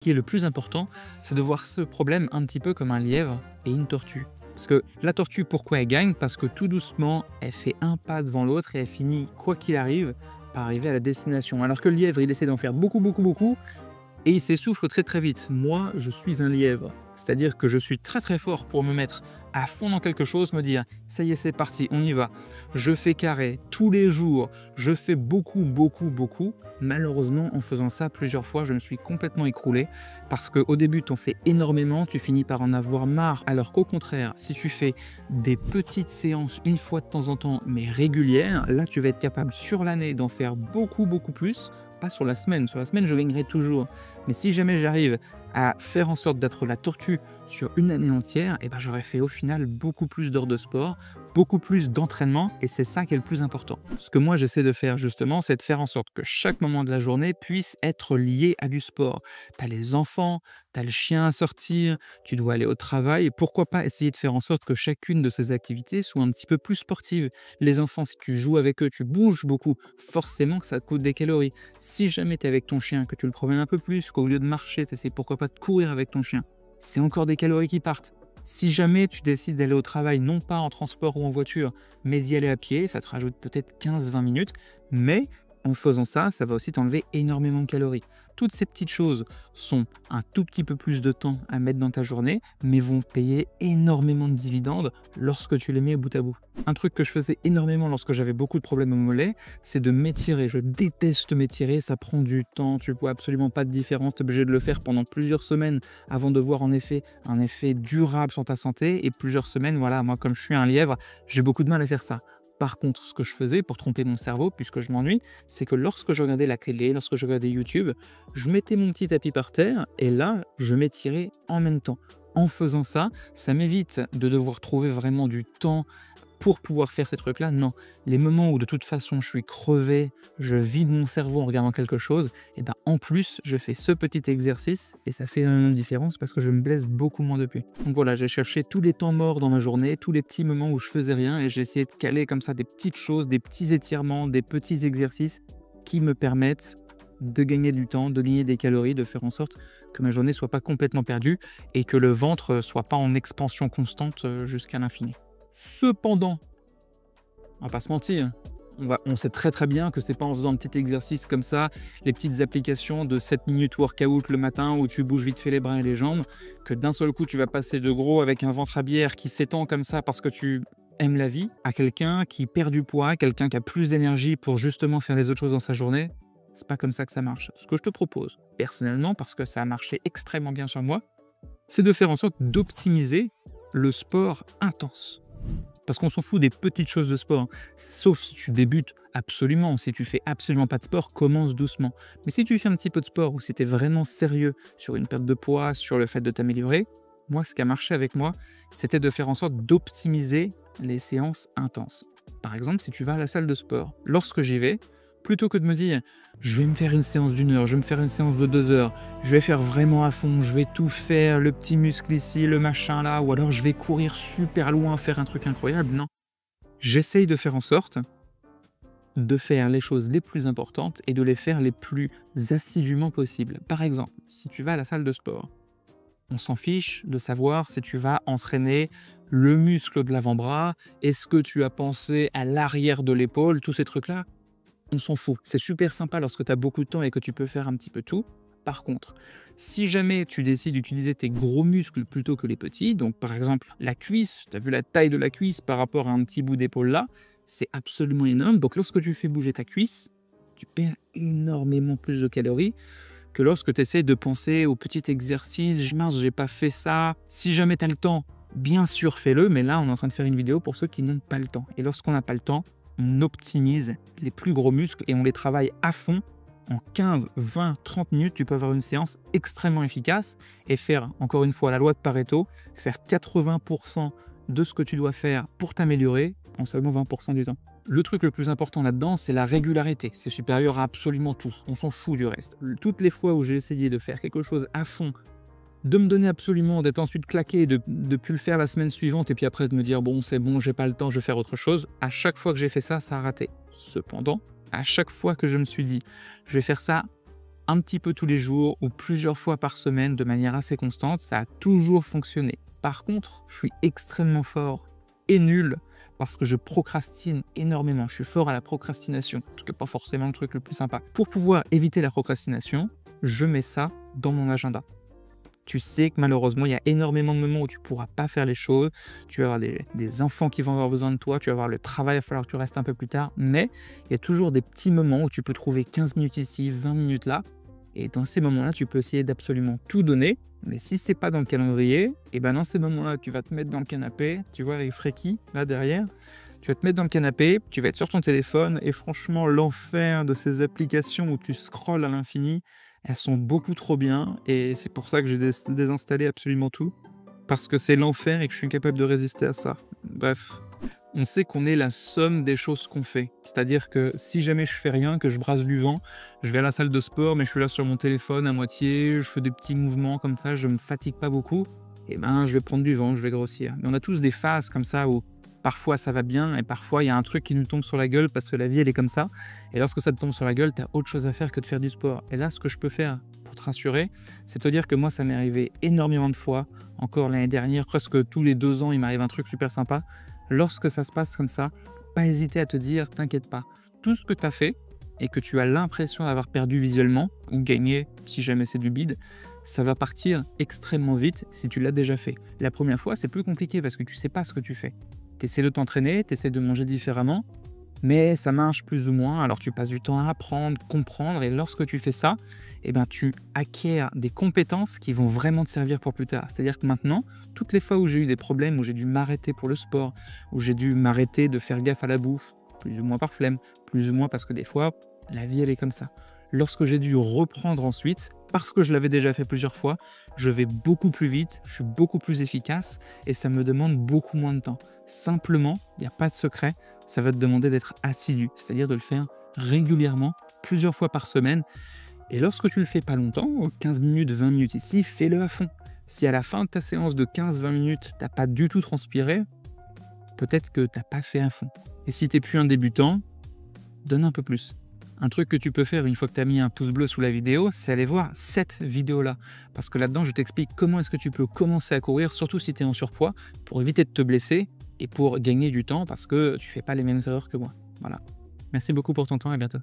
Qui est le plus important, c'est de voir ce problème un petit peu comme un lièvre et une tortue. Parce que la tortue, pourquoi elle gagne? Parce que tout doucement, elle fait un pas devant l'autre et elle finit, quoi qu'il arrive, par arriver à la destination. Alors que le lièvre, il essaie d'en faire beaucoup, beaucoup, beaucoup, et il s'essouffle très très vite. Moi, je suis un lièvre, c'est-à-dire que je suis très très fort pour me mettre à fond dans quelque chose, me dire ça y est, c'est parti, on y va. Je fais carré tous les jours, je fais beaucoup, beaucoup, beaucoup. Malheureusement, en faisant ça plusieurs fois, je me suis complètement écroulé parce qu'au début, tu en fais énormément, tu finis par en avoir marre. Alors qu'au contraire, si tu fais des petites séances une fois de temps en temps, mais régulières, là, tu vas être capable sur l'année d'en faire beaucoup, beaucoup plus. Pas sur la semaine. Sur la semaine, je gagnerai toujours. Mais si jamais j'arrive à faire en sorte d'être la tortue sur une année entière, eh ben, j'aurais fait au final beaucoup plus d'heures de sport, beaucoup plus d'entraînement, et c'est ça qui est le plus important. Ce que moi j'essaie de faire justement, c'est de faire en sorte que chaque moment de la journée puisse être lié à du sport. Tu as les enfants, tu as le chien à sortir, tu dois aller au travail, et pourquoi pas essayer de faire en sorte que chacune de ces activités soit un petit peu plus sportive. Les enfants, si tu joues avec eux, tu bouges beaucoup, forcément que ça coûte des calories. Si jamais tu es avec ton chien, que tu le promènes un peu plus, qu'au lieu de marcher, tu essaies pourquoi pas de courir avec ton chien, c'est encore des calories qui partent. Si jamais tu décides d'aller au travail, non pas en transport ou en voiture, mais d'y aller à pied, ça te rajoute peut-être 15-20 minutes, mais en faisant ça, ça va aussi t'enlever énormément de calories. Toutes ces petites choses sont un tout petit peu plus de temps à mettre dans ta journée, mais vont payer énormément de dividendes lorsque tu les mets bout à bout. Un truc que je faisais énormément lorsque j'avais beaucoup de problèmes au mollet, c'est de m'étirer. Je déteste m'étirer, ça prend du temps, tu vois absolument pas de différence, tu es obligé de le faire pendant plusieurs semaines avant de voir en effet un effet durable sur ta santé, et plusieurs semaines, voilà, moi comme je suis un lièvre, j'ai beaucoup de mal à faire ça. Par contre, ce que je faisais pour tromper mon cerveau, puisque je m'ennuie, c'est que lorsque je regardais la télé, lorsque je regardais YouTube, je mettais mon petit tapis par terre et là, je m'étirais en même temps. En faisant ça, ça m'évite de devoir trouver vraiment du temps pour pouvoir faire ces trucs-là. Non, les moments où de toute façon je suis crevé, je vide mon cerveau en regardant quelque chose, et ben en plus je fais ce petit exercice et ça fait une différence parce que je me blesse beaucoup moins depuis. Donc voilà, j'ai cherché tous les temps morts dans ma journée, tous les petits moments où je faisais rien, et j'ai essayé de caler comme ça des petites choses, des petits étirements, des petits exercices qui me permettent de gagner du temps, de gagner des calories, de faire en sorte que ma journée soit pas complètement perdue et que le ventre soit pas en expansion constante jusqu'à l'infini. Cependant, on va pas se mentir, on sait très très bien que c'est pas en faisant un petit exercice comme ça, les petites applications de 7 minutes workout le matin où tu bouges vite fait les bras et les jambes, que d'un seul coup tu vas passer de gros avec un ventre à bière qui s'étend comme ça parce que tu aimes la vie, à quelqu'un qui perd du poids, quelqu'un qui a plus d'énergie pour justement faire les autres choses dans sa journée. C'est pas comme ça que ça marche. Ce que je te propose, personnellement, parce que ça a marché extrêmement bien sur moi, c'est de faire en sorte d'optimiser le sport intense. Parce qu'on s'en fout des petites choses de sport, hein. Sauf si tu débutes absolument. Si tu fais absolument pas de sport, commence doucement. Mais si tu fais un petit peu de sport ou si tu es vraiment sérieux sur une perte de poids, sur le fait de t'améliorer, moi, ce qui a marché avec moi, c'était de faire en sorte d'optimiser les séances intenses. Par exemple, si tu vas à la salle de sport, lorsque j'y vais, plutôt que de me dire je vais me faire une séance d'1 heure, je vais me faire une séance de 2 heures, je vais faire vraiment à fond, je vais tout faire, le petit muscle ici, le machin là, ou alors je vais courir super loin, faire un truc incroyable. Non. J'essaye de faire en sorte de faire les choses les plus importantes et de les faire les plus assidûment possible. Par exemple, si tu vas à la salle de sport, on s'en fiche de savoir si tu vas entraîner le muscle de l'avant-bras, est-ce que tu as pensé à l'arrière de l'épaule, tous ces trucs-là. On s'en fout. C'est super sympa lorsque tu as beaucoup de temps et que tu peux faire un petit peu tout. Par contre, si jamais tu décides d'utiliser tes gros muscles plutôt que les petits, donc par exemple la cuisse, tu as vu la taille de la cuisse par rapport à un petit bout d'épaule là, c'est absolument énorme. Donc lorsque tu fais bouger ta cuisse, tu perds énormément plus de calories que lorsque tu essaies de penser au petit exercice, mince, j'ai pas fait ça. Si jamais tu as le temps, bien sûr fais-le, mais là on est en train de faire une vidéo pour ceux qui n'ont pas le temps. Et lorsqu'on n'a pas le temps, on optimise les plus gros muscles et on les travaille à fond. En 15, 20, 30 minutes, tu peux avoir une séance extrêmement efficace et faire, encore une fois, la loi de Pareto, faire 80% de ce que tu dois faire pour t'améliorer en seulement 20% du temps. Le truc le plus important là-dedans, c'est la régularité. C'est supérieur à absolument tout. On s'en fout du reste. Toutes les fois où j'ai essayé de faire quelque chose à fond, de me donner absolument, d'être ensuite claqué, de plus le faire la semaine suivante, et puis après de me dire bon, c'est bon, j'ai pas le temps, je vais faire autre chose. À chaque fois que j'ai fait ça, ça a raté. Cependant, à chaque fois que je me suis dit je vais faire ça un petit peu tous les jours ou plusieurs fois par semaine de manière assez constante, ça a toujours fonctionné. Par contre, je suis extrêmement fort et nul parce que je procrastine énormément. Je suis fort à la procrastination, ce qui n'est pas forcément le truc le plus sympa. Pour pouvoir éviter la procrastination, je mets ça dans mon agenda. Tu sais que malheureusement, il y a énormément de moments où tu ne pourras pas faire les choses. Tu vas avoir des enfants qui vont avoir besoin de toi, tu vas avoir le travail, il va falloir que tu restes un peu plus tard. Mais il y a toujours des petits moments où tu peux trouver 15 minutes ici, 20 minutes là. Et dans ces moments-là, tu peux essayer d'absolument tout donner. Mais si c'est pas dans le calendrier, et ben dans ces moments-là, tu vas te mettre dans le canapé. Tu vois les fréquilles là derrière. Tu vas te mettre dans le canapé, tu vas être sur ton téléphone. Et franchement, l'enfer de ces applications où tu scrolles à l'infini, elles sont beaucoup trop bien et c'est pour ça que j'ai désinstallé absolument tout. Parce que c'est l'enfer et que je suis incapable de résister à ça. Bref. On sait qu'on est la somme des choses qu'on fait. C'est-à-dire que si jamais je fais rien, que je brasse du vent, je vais à la salle de sport, mais je suis là sur mon téléphone à moitié, je fais des petits mouvements comme ça, je me fatigue pas beaucoup, et ben je vais prendre du vent, je vais grossir. Mais on a tous des phases comme ça où parfois ça va bien et parfois il y a un truc qui nous tombe sur la gueule parce que la vie elle est comme ça. Et lorsque ça te tombe sur la gueule, tu as autre chose à faire que de faire du sport. Et là, ce que je peux faire pour te rassurer, c'est te dire que moi ça m'est arrivé énormément de fois. Encore l'année dernière, presque tous les 2 ans, il m'arrive un truc super sympa. Lorsque ça se passe comme ça, pas hésiter à te dire, t'inquiète pas, tout ce que tu as fait et que tu as l'impression d'avoir perdu visuellement ou gagné si jamais c'est du bide, ça va partir extrêmement vite si tu l'as déjà fait. La première fois, c'est plus compliqué parce que tu sais pas ce que tu fais. Tu essaies de t'entraîner, tu essaies de manger différemment, mais ça marche plus ou moins, alors tu passes du temps à apprendre, comprendre, et lorsque tu fais ça, eh ben, tu acquiers des compétences qui vont vraiment te servir pour plus tard. C'est-à-dire que maintenant, toutes les fois où j'ai eu des problèmes, où j'ai dû m'arrêter pour le sport, où j'ai dû m'arrêter de faire gaffe à la bouffe, plus ou moins par flemme, plus ou moins parce que des fois, la vie elle est comme ça. Lorsque j'ai dû reprendre ensuite, parce que je l'avais déjà fait plusieurs fois, je vais beaucoup plus vite, je suis beaucoup plus efficace et ça me demande beaucoup moins de temps. Simplement, il n'y a pas de secret, ça va te demander d'être assidu, c'est-à-dire de le faire régulièrement, plusieurs fois par semaine. Et lorsque tu le fais pas longtemps, 15 minutes, 20 minutes ici, fais-le à fond. Si à la fin de ta séance de 15-20 minutes, t'as pas du tout transpiré, peut-être que t'as pas fait à fond. Et si t'es plus un débutant, donne un peu plus. Un truc que tu peux faire une fois que tu as mis un pouce bleu sous la vidéo, c'est aller voir cette vidéo-là. Parce que là-dedans, je t'explique comment est-ce que tu peux commencer à courir, surtout si tu es en surpoids, pour éviter de te blesser et pour gagner du temps parce que tu fais pas les mêmes erreurs que moi. Voilà. Merci beaucoup pour ton temps et à bientôt.